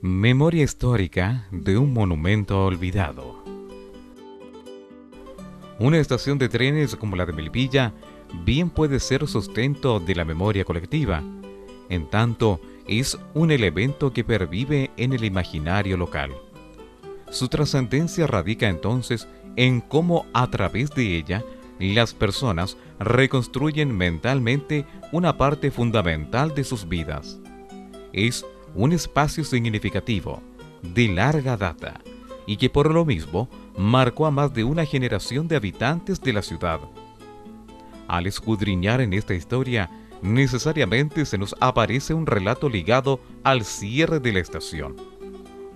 Memoria histórica de un monumento olvidado. Una estación de trenes como la de Melipilla bien puede ser sustento de la memoria colectiva, en tanto es un elemento que pervive en el imaginario local. Su trascendencia radica entonces en cómo a través de ella las personas reconstruyen mentalmente una parte fundamental de sus vidas. Es un espacio significativo, de larga data, y que por lo mismo marcó a más de una generación de habitantes de la ciudad. Al escudriñar en esta historia, necesariamente se nos aparece un relato ligado al cierre de la estación,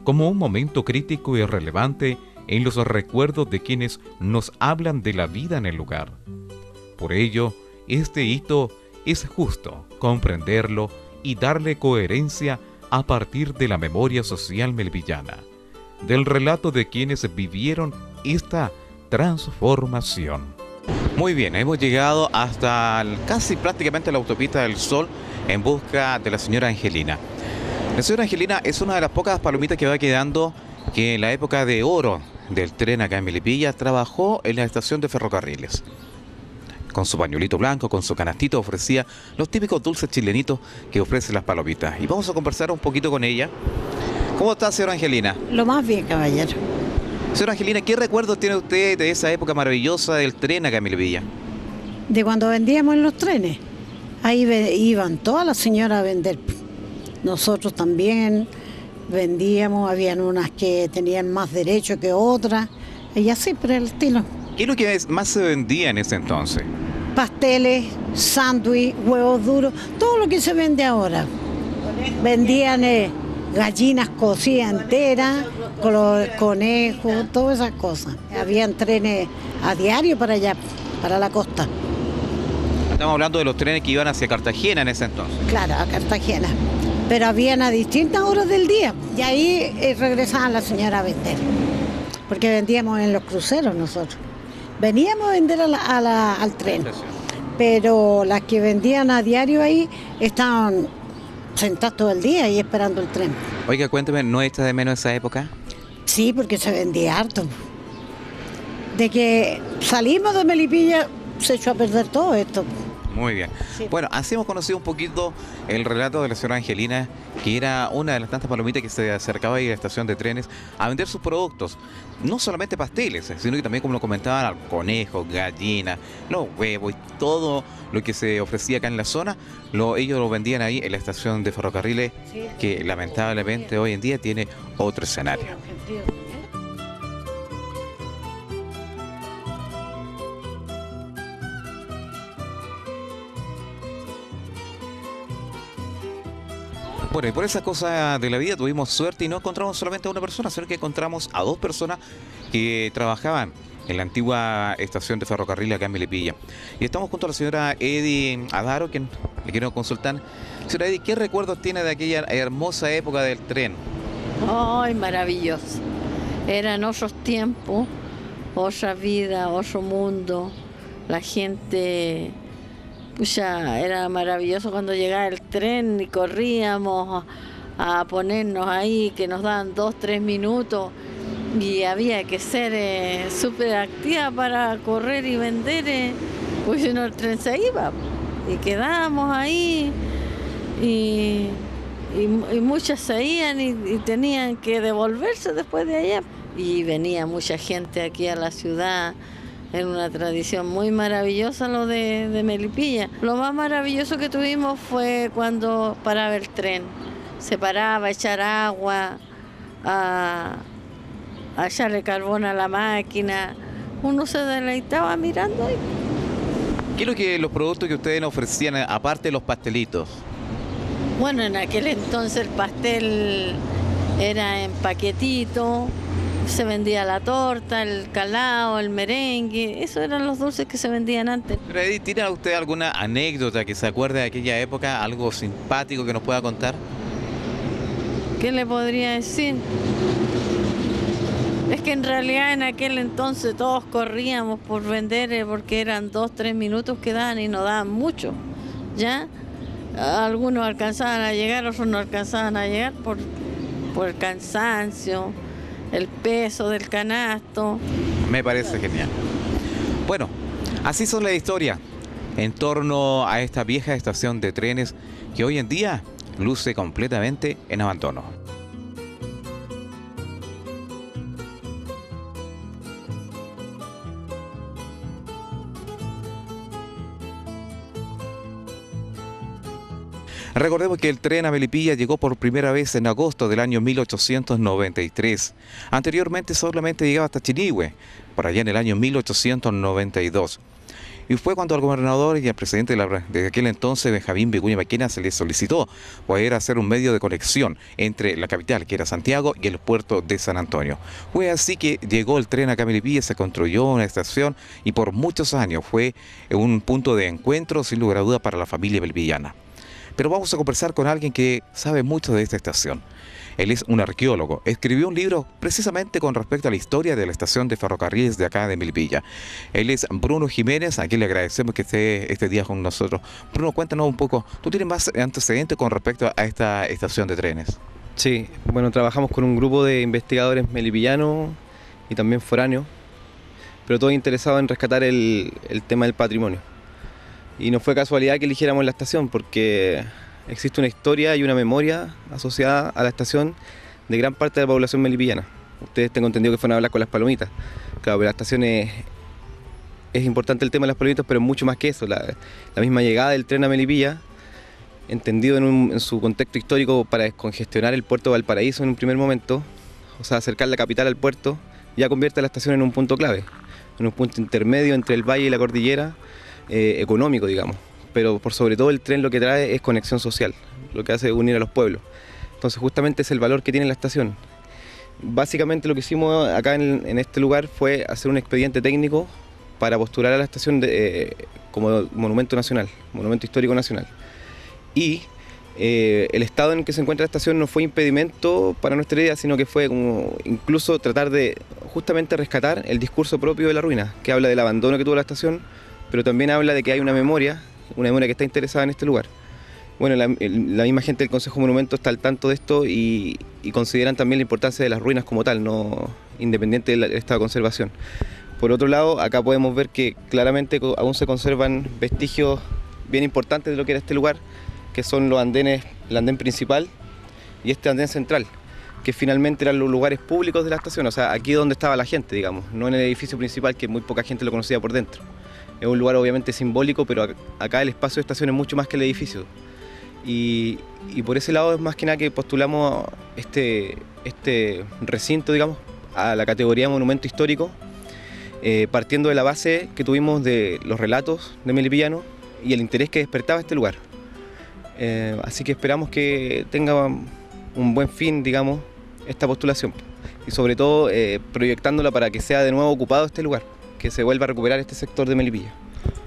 como un momento crítico y relevante en los recuerdos de quienes nos hablan de la vida en el lugar. Por ello, este hito es justo comprenderlo y darle coherencia a partir de la memoria social melipillana, del relato de quienes vivieron esta transformación. Muy bien, hemos llegado hasta casi prácticamente la autopista del Sol en busca de la señora Angelina. La señora Angelina es una de las pocas palomitas que va quedando que en la época de oro del tren acá en Melipilla trabajó en la estación de ferrocarriles. Con su pañuelito blanco, con su canastito, ofrecía los típicos dulces chilenitos que ofrecen las palomitas. Y vamos a conversar un poquito con ella. ¿Cómo está, señora Angelina? Lo más bien, caballero. Señora Angelina, ¿qué recuerdos tiene usted de esa época maravillosa del tren acá en Melipilla? De cuando vendíamos en los trenes. Ahí iban todas las señoras a vender. Nosotros también vendíamos, habían unas que tenían más derecho que otras, y así por el estilo. ¿Qué es lo que más se vendía en ese entonces? Pasteles, sándwich, huevos duros, todo lo que se vende ahora. Vendían gallinas cocidas enteras, conejos, todas esas cosas. Habían trenes a diario para allá, para la costa. Estamos hablando de los trenes que iban hacia Cartagena en ese entonces. Claro, a Cartagena. Pero habían a distintas horas del día. Y ahí regresaban las señoras a vender. Porque vendíamos en los cruceros nosotros. Veníamos a vender al tren. Pero las que vendían a diario ahí estaban sentadas todo el día ahí esperando el tren. Oiga, cuénteme, ¿no echa de menos esa época? Sí, porque se vendía harto. De que salimos de Melipilla se echó a perder todo esto. Muy bien. Sí. Bueno, así hemos conocido un poquito el relato de la señora Angelina, que era una de las tantas palomitas que se acercaba ahí a la estación de trenes a vender sus productos. No solamente pasteles, sino que también, como lo comentaban, conejos, gallinas, los huevos y todo lo que se ofrecía acá en la zona, ellos lo vendían ahí en la estación de ferrocarriles, que lamentablemente hoy en día tiene otro escenario. Bueno, y por esas cosas de la vida tuvimos suerte y no encontramos solamente a una persona, sino que encontramos a dos personas que trabajaban en la antigua estación de ferrocarril acá en Melipilla. Y estamos junto a la señora Eddy Adaro, quien le quiero consultar. Señora Eddy, ¿qué recuerdos tiene de aquella hermosa época del tren? ¡Ay, maravilloso! Eran otros tiempos, otra vida, otro mundo. La gente... Pucha, era maravilloso cuando llegaba el tren y corríamos a ponernos ahí, que nos daban 2, 3 minutos y había que ser súper activa para correr y vender, pues si no el tren se iba y quedábamos ahí y muchas se iban y tenían que devolverse después de allá. Y venía mucha gente aquí a la ciudad. Es una tradición muy maravillosa lo de Melipilla. Lo más maravilloso que tuvimos fue cuando paraba el tren. Se paraba a echar agua, a echarle carbón a la máquina. Uno se deleitaba mirando ahí. ¿Qué es lo que los productos que ustedes nos ofrecían, aparte de los pastelitos? Bueno, en aquel entonces el pastel era en paquetito. Se vendía la torta, el calao, el merengue, esos eran los dulces que se vendían antes. Pero Edith, ¿tiene usted alguna anécdota que se acuerde de aquella época, algo simpático que nos pueda contar? ¿Qué le podría decir? Es que en realidad en aquel entonces todos corríamos por vender porque eran 2, 3 minutos que daban y no daban mucho, ¿ya? Algunos alcanzaban a llegar, otros no alcanzaban a llegar por el cansancio, el peso del canasto. Me parece genial. Bueno, así son las historias en torno a esta vieja estación de trenes que hoy en día luce completamente en abandono. Recordemos que el tren a Melipilla llegó por primera vez en agosto del año 1893. Anteriormente solamente llegaba hasta Chinihue, por allá en el año 1892. Y fue cuando al gobernador y al presidente de aquel entonces, Benjamín Vicuña Maquena, se le solicitó poder hacer un medio de conexión entre la capital, que era Santiago, y el puerto de San Antonio. Fue así que llegó el tren acá a Melipilla, se construyó una estación y por muchos años fue un punto de encuentro, sin lugar a duda, para la familia melipillana. Pero vamos a conversar con alguien que sabe mucho de esta estación. Él es un arqueólogo. Escribió un libro precisamente con respecto a la historia de la estación de ferrocarriles de acá de Melipilla. Él es Bruno Jiménez, a quien le agradecemos que esté este día con nosotros. Bruno, cuéntanos un poco, ¿tú tienes más antecedentes con respecto a esta estación de trenes? Sí, bueno, trabajamos con un grupo de investigadores melipillanos y también foráneos, pero todos interesados en rescatar el tema del patrimonio. Y no fue casualidad que eligiéramos la estación, porque existe una historia y una memoria asociada a la estación de gran parte de la población melipillana. Ustedes tengo entendido que fueron a hablar con las palomitas. Claro, pero la estación es importante el tema de las palomitas, pero mucho más que eso. La misma llegada del tren a Melipilla, entendido en su contexto histórico para descongestionar el puerto de Valparaíso en un primer momento, o sea, acercar la capital al puerto, ya convierte a la estación en un punto clave, en un punto intermedio entre el valle y la cordillera, económico, digamos, pero por sobre todo el tren lo que trae es conexión social, lo que hace unir a los pueblos. Entonces justamente es el valor que tiene la estación. Básicamente lo que hicimos acá en este lugar fue hacer un expediente técnico para postular a la estación como monumento nacional, monumento histórico nacional. Y el estado en el que se encuentra la estación no fue impedimento para nuestra idea, sino que fue como incluso tratar de justamente rescatar el discurso propio de la ruina, que habla del abandono que tuvo la estación, pero también habla de que hay una memoria que está interesada en este lugar. Bueno, la misma gente del Consejo Monumento está al tanto de esto y consideran también la importancia de las ruinas como tal, no independiente del estado de conservación. Por otro lado, acá podemos ver que claramente aún se conservan vestigios bien importantes de lo que era este lugar, que son los andenes, el andén principal y este andén central, que finalmente eran los lugares públicos de la estación, o sea, aquí donde estaba la gente, digamos, no en el edificio principal, que muy poca gente lo conocía por dentro. Es un lugar obviamente simbólico, pero acá el espacio de estación es mucho más que el edificio. Y por ese lado es más que nada que postulamos este recinto, digamos, a la categoría de monumento histórico, partiendo de la base que tuvimos de los relatos de melipillano y el interés que despertaba este lugar. Así que esperamos que tenga un buen fin, digamos, esta postulación. Y sobre todo proyectándola para que sea de nuevo ocupado este lugar, que se vuelva a recuperar este sector de Melipilla.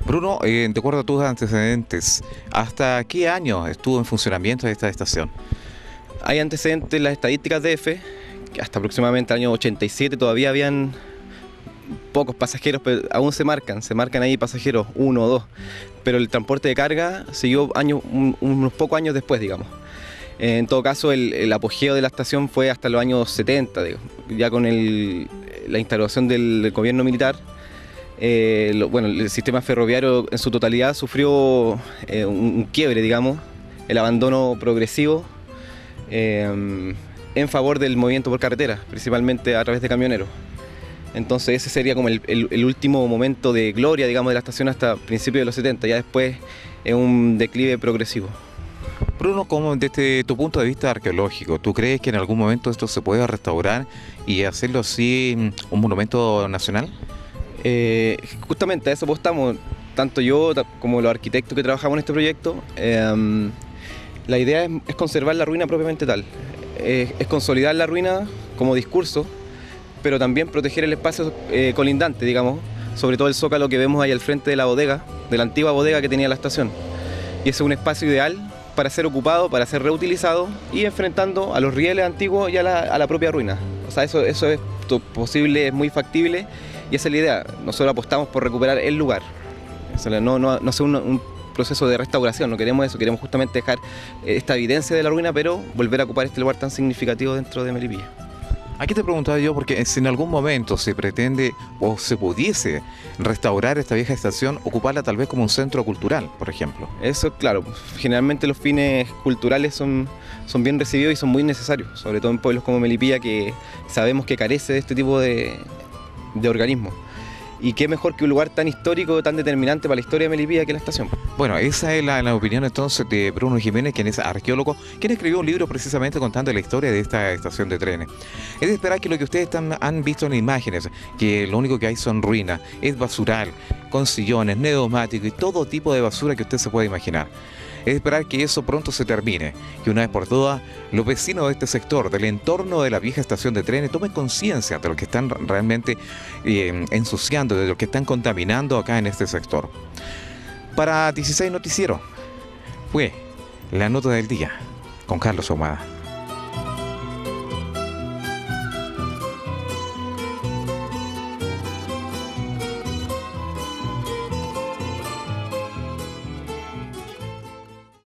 Bruno, de acuerdo a tus antecedentes, ¿hasta qué año estuvo en funcionamiento esta estación? Hay antecedentes en las estadísticas de EFE, que hasta aproximadamente el año 87 todavía habían pocos pasajeros, pero aún se marcan ahí pasajeros, 1 o 2, pero el transporte de carga siguió unos pocos años después, digamos. En todo caso, el apogeo de la estación fue hasta los años 70, digamos, ya con la instauración del gobierno militar. El sistema ferroviario en su totalidad sufrió un quiebre, digamos, el abandono progresivo en favor del movimiento por carretera, principalmente a través de camioneros. Entonces ese sería como el último momento de gloria, digamos, de la estación hasta principios de los 70, ya después es un declive progresivo. Bruno, como desde tu punto de vista arqueológico, ¿tú crees que en algún momento esto se pueda restaurar y hacerlo así un monumento nacional? Justamente a eso apostamos, tanto yo como los arquitectos que trabajamos en este proyecto. La idea es conservar la ruina propiamente tal, es consolidar la ruina como discurso, pero también proteger el espacio colindante, digamos, sobre todo el zócalo que vemos ahí al frente de la bodega, de la antigua bodega que tenía la estación. Y ese es un espacio ideal para ser ocupado, para ser reutilizado y enfrentando a los rieles antiguos y a la propia ruina. O sea, eso es posible, es muy factible y esa es la idea. Nosotros apostamos por recuperar el lugar. No hacer proceso de restauración, no queremos eso, queremos justamente dejar esta evidencia de la ruina, pero volver a ocupar este lugar tan significativo dentro de Melipilla. Aquí te preguntaba yo, porque si en algún momento se pretende o se pudiese restaurar esta vieja estación, ocuparla tal vez como un centro cultural, por ejemplo. Eso, claro, generalmente los fines culturales son bien recibidos y son muy necesarios, sobre todo en pueblos como Melipilla, que sabemos que carece de este tipo de organismos. Y qué mejor que un lugar tan histórico, tan determinante para la historia de Melipilla que la estación. Bueno, esa es la opinión entonces de Bruno Jiménez, quien es arqueólogo, quien escribió un libro precisamente contando la historia de esta estación de trenes. Es de esperar que lo que ustedes han visto en imágenes, que lo único que hay son ruinas, es basural, con sillones, neumáticos y todo tipo de basura que usted se puede imaginar. Es de esperar que eso pronto se termine, que una vez por todas los vecinos de este sector, del entorno de la vieja estación de trenes, tomen conciencia de lo que están realmente ensuciando, de lo que están contaminando acá en este sector. Para 16 Noticiero fue la nota del día con Carlos Ahumada.